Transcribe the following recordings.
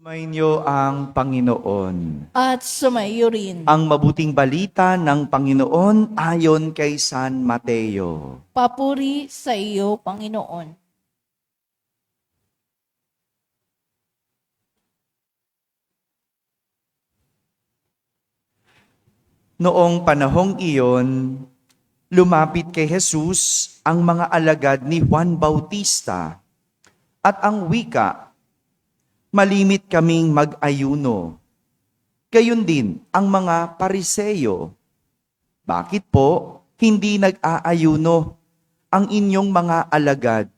Sumainyo ang Panginoon. At sumaiyo rin. Ang mabuting balita ng Panginoon ayon kay San Mateo. Papuri sa iyo, Panginoon. Noong panahong iyon, lumapit kay Jesus ang mga alagad ni Juan Bautista at ang wika, malimit kaming mag-ayuno. Gayon din ang mga Pariseyo. Bakit po hindi nag-aayuno ang inyong mga alagad?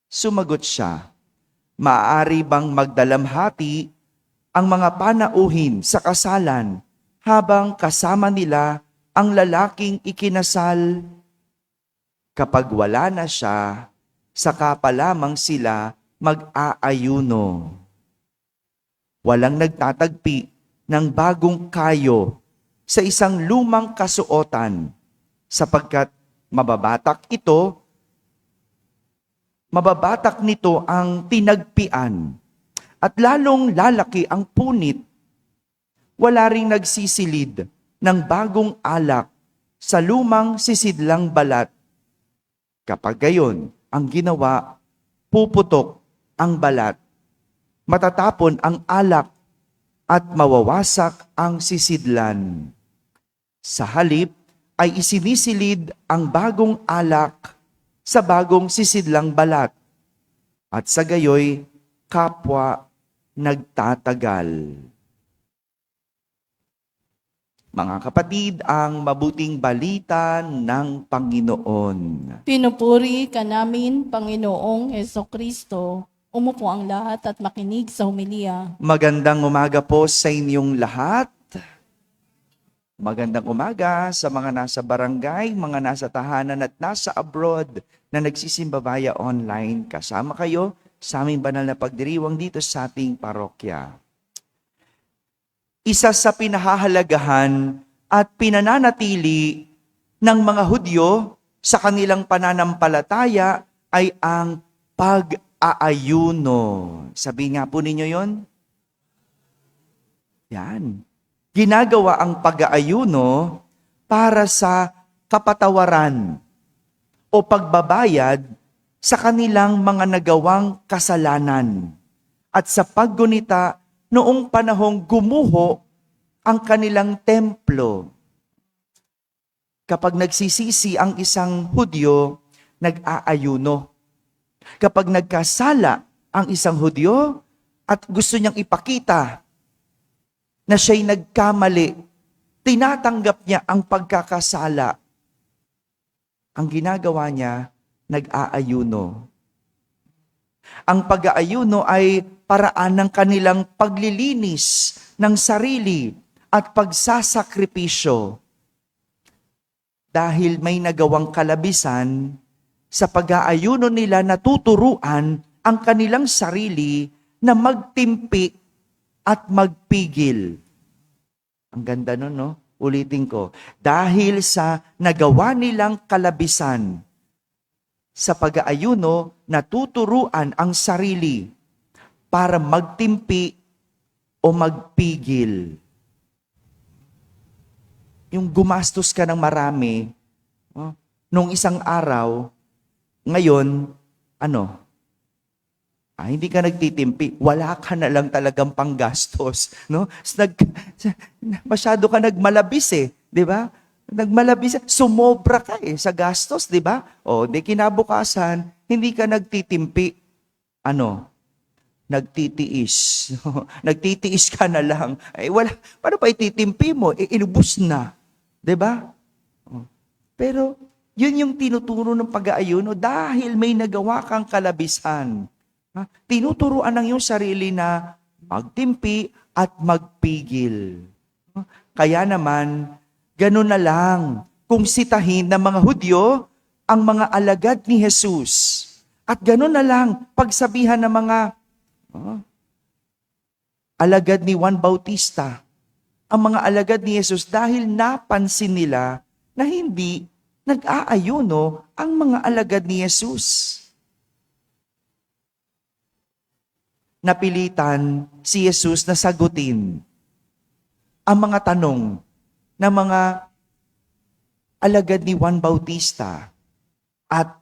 Sumagot siya, maaari bang magdalamhati ang mga panauhin sa kasalan habang kasama nila ang lalaking ikinasal? Kapag wala na siya, saka pa lamang sila mag-aayuno. Walang nagtatagpi ng bagong kayo sa isang lumang kasuotan, sapagkat mababatak nito ang tinagpian, at lalong lalaki ang punit. Wala ring nagsisilid ng bagong alak sa lumang sisidlang balat. Kapag gayon ang ginawa, puputok ang balat, matatapon ang alak, at mawawasak ang sisidlan. Sa halip ay isinisilid ang bagong alak sa bagong sisidlang balat, at sa gayoy kapwa nagtatagal. Mga kapatid, ang mabuting balita ng Panginoon. Pinupuri ka namin, Panginoong Hesukristo. Umupo ang lahat at makinig sa homilya. Magandang umaga po sa inyong lahat. Magandang umaga sa mga nasa barangay, mga nasa tahanan at nasa abroad na nagsisimba via online. Kasama kayo sa aming banal na pagdiriwang dito sa ating parokya. Isa sa pinahahalagahan at pinananatili ng mga Hudyo sa kanilang pananampalataya ay ang pag-aayuno. Sabihin nga po ninyo yon. Yan. Ginagawa ang pag-aayuno para sa kapatawaran o pagbabayad sa kanilang mga nagawang kasalanan at sa paggunita noong panahong gumuho ang kanilang templo. Kapag nagsisisi ang isang Hudyo, nag-aayuno. Kapag nagkasala ang isang Hudyo at gusto niyang ipakita na siya'y nagkamali, tinatanggap niya ang pagkakasala. Ang ginagawa niya, nag-aayuno. Ang pag-aayuno ay paraan ng kanilang paglilinis ng sarili at pagsasakripisyo. Dahil may nagawang kalabisan, sa pag-aayuno nila natuturuan ang kanilang sarili na magtimpi at magpigil. Ang ganda nun, no? Ulitin ko. Dahil sa nagawa nilang kalabisan, sa pag-aayuno, natuturuan ang sarili para magtimpi o magpigil. Yung gumastos ka ng marami, nung isang araw, ngayon, hindi ka nagtitimpi, wala ka na lang talagang panggastos. No? Masyado ka nagmalabis di ba? Nagmalabis, sumobra ka sa gastos, di ba? O, di kinabukasan, hindi ka nagtitimpi. Nagtitiis. Nagtitiis ka na lang. Paano pa ititimpi mo? Inubos na. Di ba? Pero, yun yung tinuturo ng pag-aayuno dahil may nagawa kang kalabisan. Tinuturuan ng iyong sarili na magtimpi at magpigil. Kaya naman, ganun na lang kung sitahin ng mga Hudyo ang mga alagad ni Jesus. At ganun na lang pagsabihan ng mga alagad ni Juan Bautista, ang mga alagad ni Jesus dahil napansin nila na hindi nag-aayuno ang mga alagad ni Jesus. napilitan si Jesus na sagutin ang mga tanong ng mga alagad ni Juan Bautista. At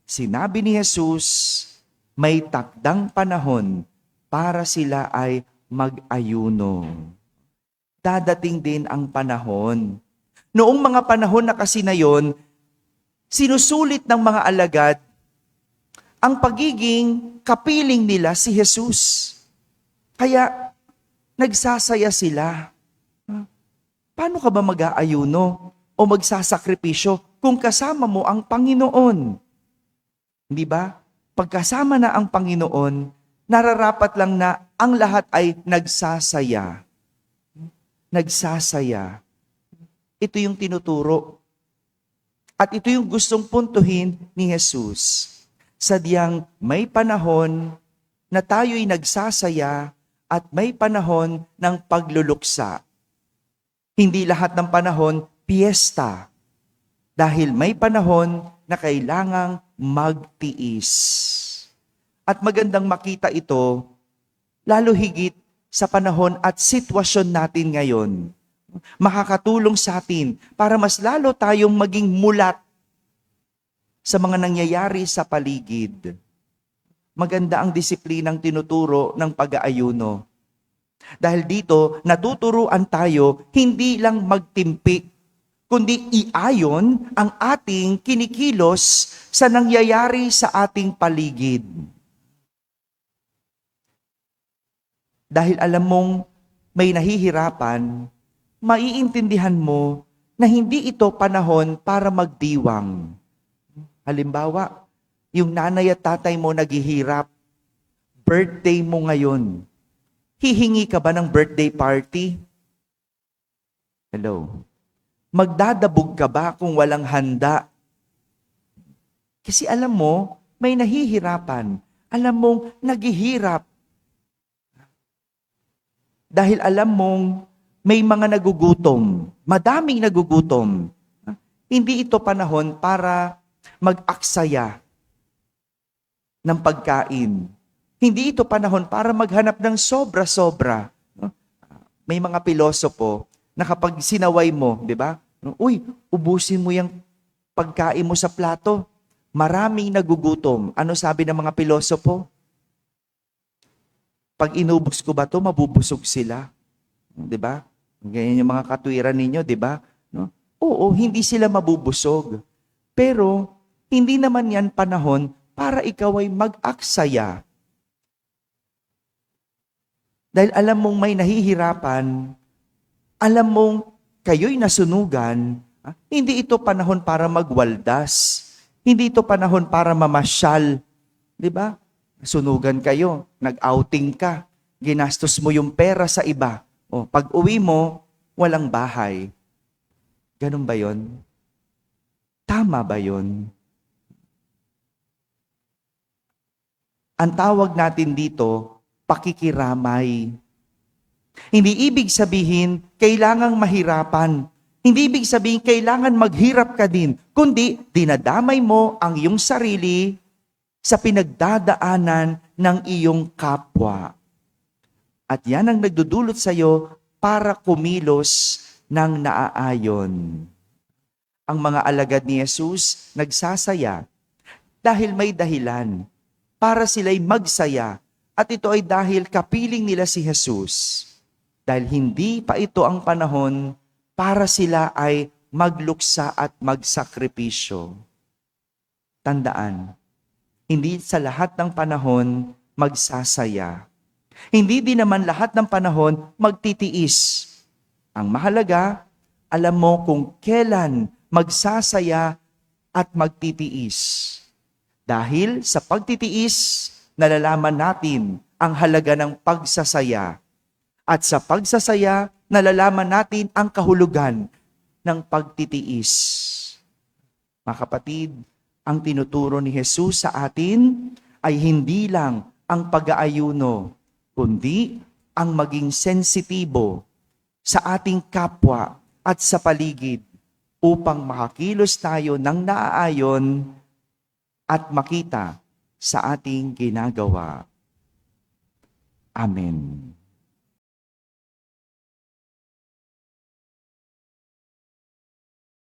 sinabi ni Jesus, may takdang panahon para sila ay mag-ayuno. Dadating din ang panahon. Noong mga panahon na kasi na yon, sinusulit ng mga alagad ang pagiging kapiling nila si Jesus. Kaya nagsasaya sila. Paano ka ba mag-aayuno o magsasakripisyo kung kasama mo ang Panginoon? Hindi ba? Pagkasama na ang Panginoon, nararapat lang na ang lahat ay nagsasaya. Nagsasaya. Ito yung tinuturo. At ito yung gustong puntuhin ni Jesus. Sadyang may panahon na tayo'y nagsasaya at may panahon ng pagluluksa. Hindi lahat ng panahon, piyesta. Dahil may panahon na kailangang magtiis. At magandang makita ito, lalo higit sa panahon at sitwasyon natin ngayon. Makakatulong sa atin para mas lalo tayong maging mulat sa mga nangyayari sa paligid. Maganda ang disiplinang tinuturo ng pag-aayuno. Dahil dito, natuturuan tayo hindi lang magtimpi, kundi iayon ang ating kinikilos sa nangyayari sa ating paligid. Dahil alam mong may nahihirapan, maiintindihan mo na hindi ito panahon para magdiwang. Halimbawa, yung nanay at tatay mo naghihirap, birthday mo ngayon. Hihingi ka ba ng birthday party? Hello? Magdadabog ka ba kung walang handa? Kasi alam mo, may nahihirapan. Alam mong naghihirap. Dahil alam mong may mga nagugutom. Madaming nagugutom. Hindi ito panahon para mag-aksaya ng pagkain. Hindi ito panahon para maghanap ng sobra-sobra. May mga pilosopo na kapag sinaway mo, di ba? Uy, ubusin mo yung pagkain mo sa plato. Maraming nagugutom. Ano sabi ng mga pilosopo? Pag inubos ko ba to, mabubusog sila. Di ba? Ganyan yung mga katwiran ninyo, di ba? No? Oo, hindi sila mabubusog. Pero, hindi naman yan panahon para ikaw ay mag-aksaya. Dahil alam mong may nahihirapan, alam mong kayo'y nasunugan, hindi ito panahon para magwaldas. Hindi ito panahon para mamasyal. Di ba? Sunugan kayo, nag-outing ka, ginastos mo yung pera sa iba. O, pag uwi mo, walang bahay. Ganun ba yon? Tama ba yon? Ang tawag natin dito, pakikiramay. Hindi ibig sabihin, kailangang mahirapan. Hindi ibig sabihin, kailangan maghirap ka din. Kundi, dinadamay mo ang iyong sarili sa pinagdadaanan ng iyong kapwa. At yan ang nagdudulot sa iyo para kumilos ng naaayon. Ang mga alagad ni Jesus nagsasaya dahil may dahilan para sila'y magsaya. At ito ay dahil kapiling nila si Jesus. Dahil hindi pa ito ang panahon para sila ay magluksa at magsakripisyo. Tandaan, hindi sa lahat ng panahon magsasaya. Hindi din naman lahat ng panahon magtitiis. Ang mahalaga, alam mo kung kailan magsasaya at magtitiis. Dahil sa pagtitiis, nalalaman natin ang halaga ng pagsasaya. At sa pagsasaya, nalalaman natin ang kahulugan ng pagtitiis. Mga kapatid, ang tinuturo ni Jesus sa atin ay hindi lang ang pag-aayuno, kundi ang maging sensitibo sa ating kapwa at sa paligid upang makakilos tayo ng naaayon at makita sa ating ginagawa. Amen.